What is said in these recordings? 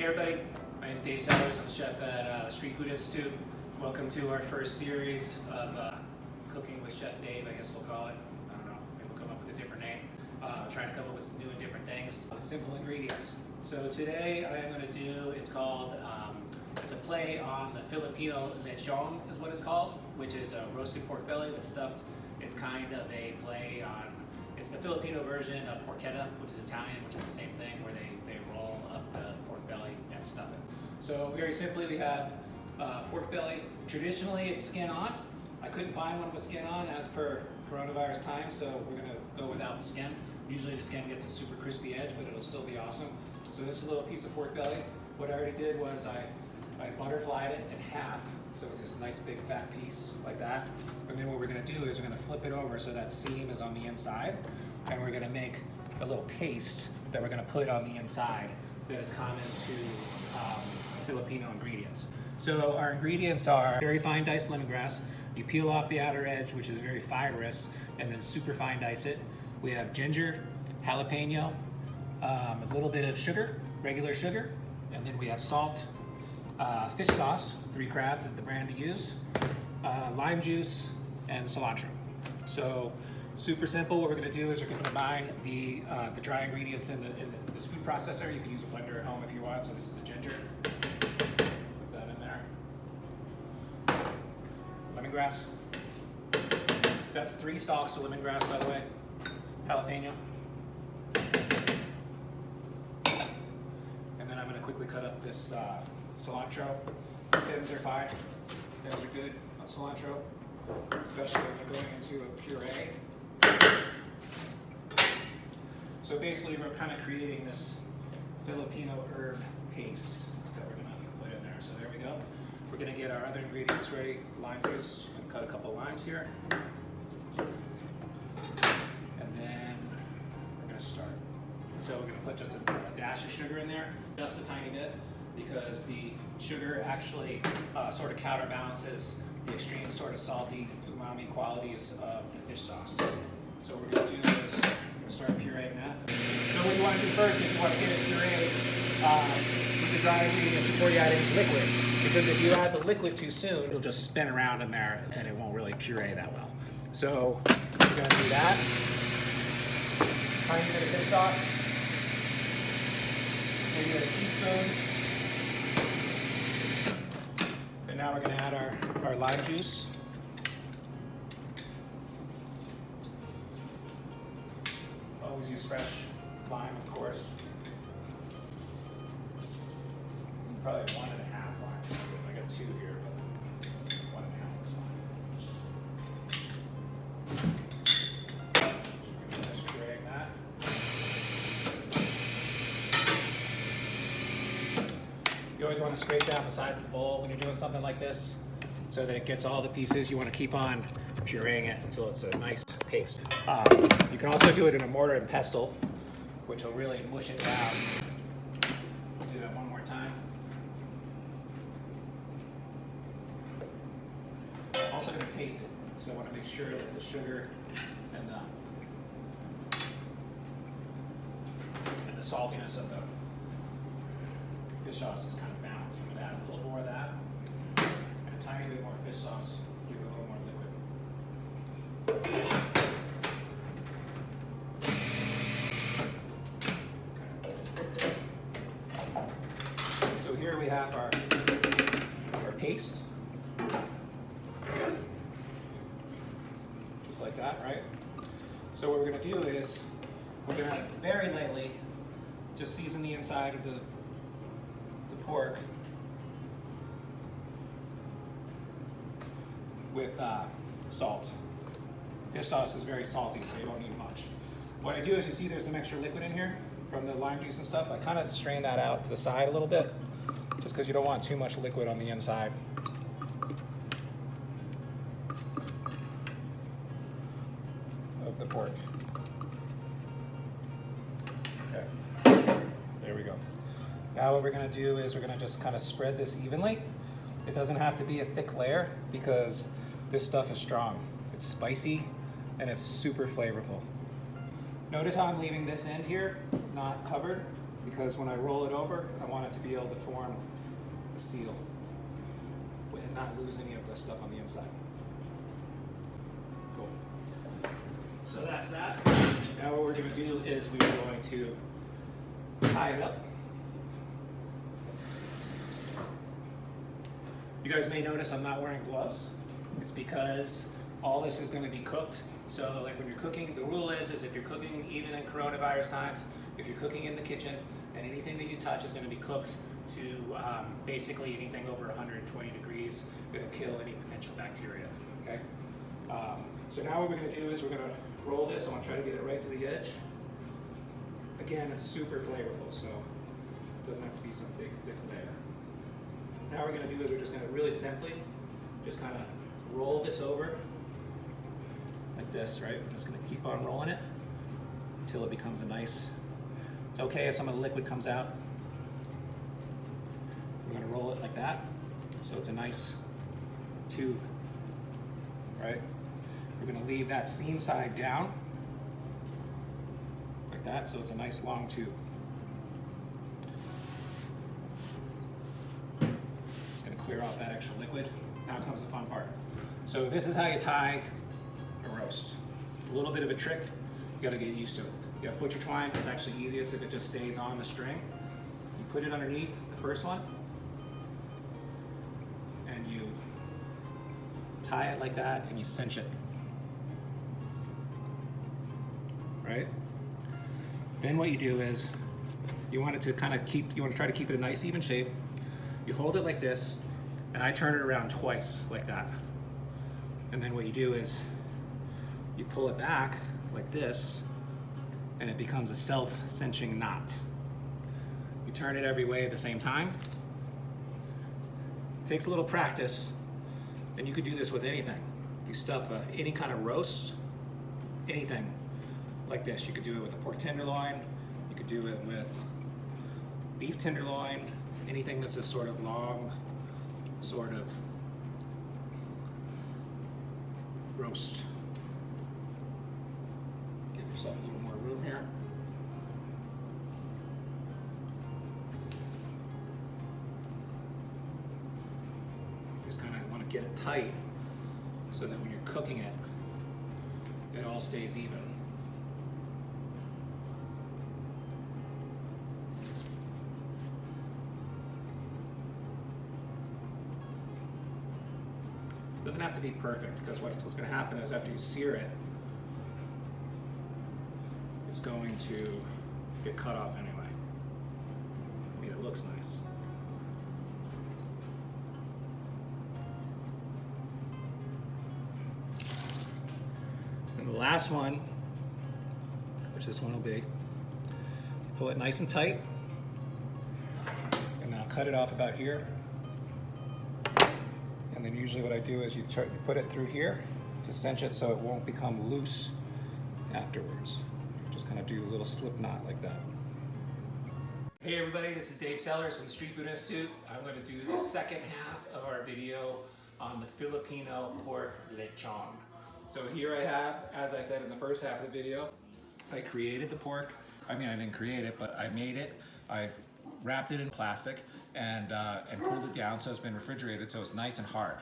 Hey everybody, my name is Dave Sellers. I'm a chef at the Street Food Institute. Welcome to our first series of Cooking with Chef Dave, I guess we'll call it. I don't know, maybe we'll come up with a different name. Trying to come up with some new and different things with simple ingredients. So today I am going to do, it's called, it's a play on the Filipino Lechon is what it's called, which is a roasted pork belly that's stuffed. It's kind of a play on, it's the Filipino version of porchetta, which is Italian, which is the same thing, where they roll up the pork belly and stuff it. So very simply we have pork belly. Traditionally it's skin on. I couldn't find one with skin on as per coronavirus time, so we're going to go without the skin. Usually the skin gets a super crispy edge, but it'll still be awesome. So this is a little piece of pork belly. What I already did was I butterflied it in half, so it's this nice big fat piece like that. And then what we're going to do is we're going to flip it over so that seam is on the inside, and we're going to make a little paste that we're going to put on the inside that is common to Filipino ingredients. So our ingredients are very fine diced lemongrass. You peel off the outer edge, which is very fibrous, and then super fine dice it. We have ginger, jalapeno, a little bit of sugar, regular sugar, and then we have salt, fish sauce, 3 Crabs is the brand to use, lime juice, and cilantro. So super simple. What we're going to do is we're going to combine the dry ingredients in this food processor. You can use a blender at home if you want. So this is the ginger. Put that in there. Lemongrass. That's 3 stalks of lemongrass, by the way. Jalapeno. And then I'm going to quickly cut up this cilantro. Stems are fine. Stems are good on cilantro, especially when you're going into a puree. So basically we're kind of creating this Filipino herb paste that we're going to put in there. So there we go. We're going to get our other ingredients ready. Lime juice. I'm going to cut a couple limes here. And then we're going to start. So we're going to put just a dash of sugar in there, just a tiny bit, because the sugar actually sort of counterbalances the extreme sort of salty umami qualities of the fish sauce. So what we're going to do is we're going to start pureeing that. So what you want to do first is you want to get it pureed with the dry ingredients before you add any liquid. Because if you add the liquid too soon, it'll just spin around in there and it won't really puree that well. So we're going to do that. Tiny bit of fish sauce. Maybe a teaspoon. And now we're going to add our lime juice. Always use fresh lime, of course. Probably 1.5 limes. I got 2 here, but 1.5 is fine. Just pureeing that. You always want to scrape down the sides of the bowl when you're doing something like this so that it gets all the pieces. You want to keep on pureeing it until it's a nice paste. You can also do it in a mortar and pestle, which will really mush it down. We'll do that one more time. I'm also going to taste it, because I want to make sure that the sugar and the saltiness of the fish sauce is kind of balanced. I'm going to add a little more of that and a tiny bit more fish sauce, give it a little more liquid. Okay. So here we have our paste. Just like that, right? So what we're going to do is we're going to very lightly just season the inside of the pork with salt. Fish sauce is very salty, so you don't need much. What I do is, you see there's some extra liquid in here from the lime juice and stuff. I kind of strain that out to the side a little bit, just because you don't want too much liquid on the inside. Of the pork. Okay, there we go. Now what we're going to do is we're going to just kind of spread this evenly. It doesn't have to be a thick layer because this stuff is strong. It's spicy and it's super flavorful. Notice how I'm leaving this end here not covered. because when I roll it over, I want it to be able to form a seal and not lose any of the stuff on the inside. Cool. So that's that. Now what we're going to do is we're going to tie it up. You guys may notice I'm not wearing gloves. It's because all this is going to be cooked. So like when you're cooking, the rule is if you're cooking, even in coronavirus times, if you're cooking in the kitchen and anything that you touch is going to be cooked to basically anything over 120 degrees, going to kill any potential bacteria, okay? So now what we're going to do is we're going to roll this. I want to try to get it right to the edge. Again, it's super flavorful, so it doesn't have to be some big, thick layer. Now what we're going to do is we're just going to really simply just kind of roll this over like this, right? I'm just going to keep on rolling it until it becomes a nice, it's okay if some of the liquid comes out. We're going to roll it like that so it's a nice tube, right? We're going to leave that seam side down like that so it's a nice long tube. Just going to clear off that extra liquid. Now comes the fun part. So this is how you tie a roast. A little bit of a trick, you gotta get used to it. You have butcher twine, it's actually easiest if it just stays on the string. You put it underneath the first one, and you tie it like that, and you cinch it. Right? Then what you do is, you want it to kind of you want to try to keep it a nice even shape. You hold it like this, and I turn it around twice like that. And then what you do is you pull it back like this and it becomes a self-cinching knot. You turn it every way at the same time. It takes a little practice, and you could do this with anything. If you stuff any kind of roast, anything like this. You could do it with a pork tenderloin, you could do it with beef tenderloin, anything that's this sort of long, sort of roast. Give yourself a little more room here. Just kind of want to get it tight so that when you're cooking it, it all stays even. It doesn't have to be perfect, because what's going to happen is after you sear it, it's going to get cut off anyway. I mean, it looks nice. And the last one, which this one will be, pull it nice and tight, and now cut it off about here. And then usually what I do is you put it through here to cinch it so it won't become loose afterwards. Just kind of do a little slip knot like that. Hey everybody, this is Dave Sellers from the Street Food Institute. I'm going to do the second half of our video on the Filipino Pork Lechon. So here I have, as I said in the first half of the video, I created the pork. I mean, I didn't create it, but I made it. I've wrapped it in plastic and cooled it down so it's been refrigerated so it's nice and hard.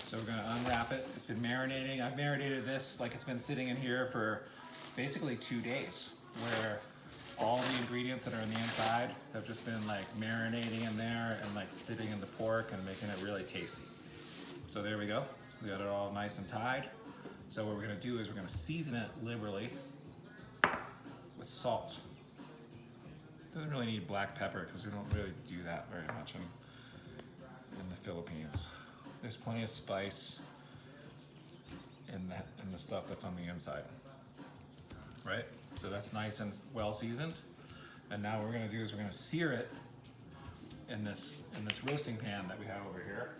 So we're gonna unwrap it. It's been marinating. I've marinated this like it's been sitting in here for basically 2 days, where all the ingredients that are in the inside have just been like marinating in there and like sitting in the pork and making it really tasty. So there we go. We got it all nice and tied. So what we're gonna do is we're gonna season it liberally with salt. Doesn't really need black pepper because we don't really do that very much in the Philippines. There's plenty of spice in the stuff that's on the inside, right? So that's nice and well seasoned. And now what we're gonna do is we're gonna sear it in this roasting pan that we have over here.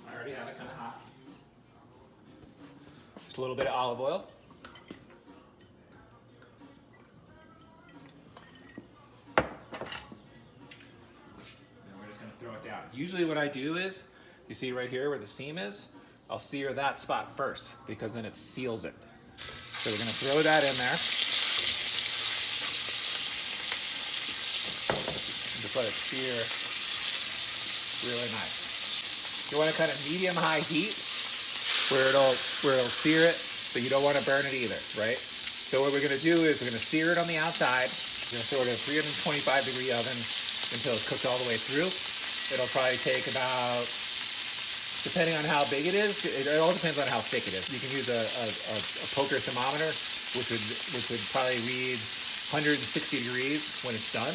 I already have it kind of hot. Just a little bit of olive oil. Throw it down. Usually what I do is, you see right here where the seam is, I'll sear that spot first because then it seals it. So we're gonna throw that in there. Just let it sear really nice. You want to kind of medium-high heat where it'll sear it, but you don't want to burn it either, right? So what we're going to do is we're going to sear it on the outside. We're going to throw it in a 325-degree oven until it's cooked all the way through. It'll probably take about, depending on how big it is, it all depends on how thick it is. You can use a poker thermometer, which would probably read 160 degrees when it's done.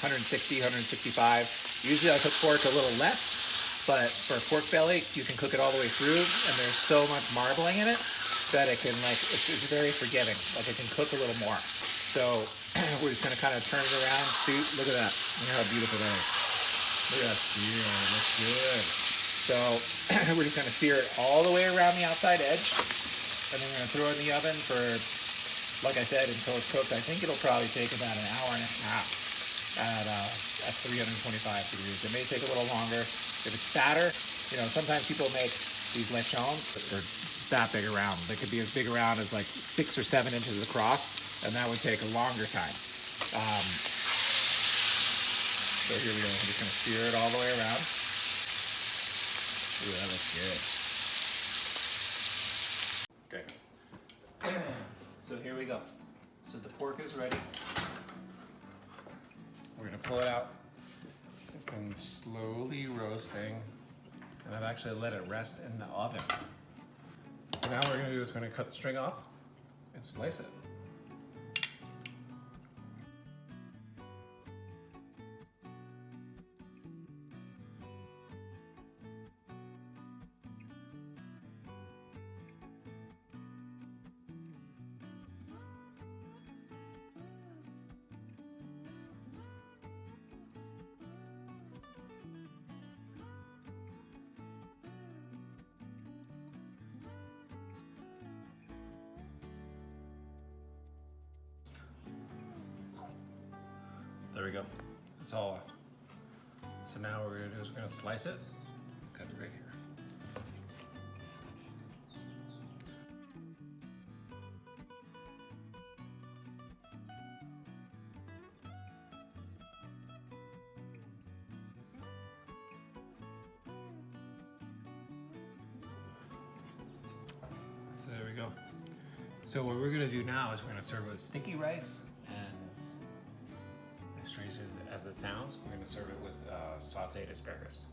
160, 165. Usually I cook pork a little less, but for pork belly, you can cook it all the way through, and there's so much marbling in it that it can, like, it's very forgiving. Like, it can cook a little more. So we're just gonna kind of turn it around. See, look at that. Look how beautiful that is. Look at that sear. It looks good. So we're just gonna sear it all the way around the outside edge, and then we're gonna throw it in the oven for, like I said, until it's cooked. I think it'll probably take about an hour and a half at 325 degrees. It may take a little longer. If it's fatter, you know, sometimes people make these lechons that are that big around. They could be as big around as like 6 or 7 inches across, and that would take a longer time. So here we go. I'm just going to sear it all the way around. Ooh, that looks good. Okay. So here we go. So the pork is ready. We're going to pull it out. It's been slowly roasting, and I've actually let it rest in the oven. So now what we're going to do is we're going to cut the string off and slice it. There we go. It's all off. So now what we're gonna do is we're gonna slice it. Cut it right here. So there we go. So what we're gonna do now is we're gonna serve it with sticky rice, and as strange as it sounds, we're gonna serve it with sauteed asparagus.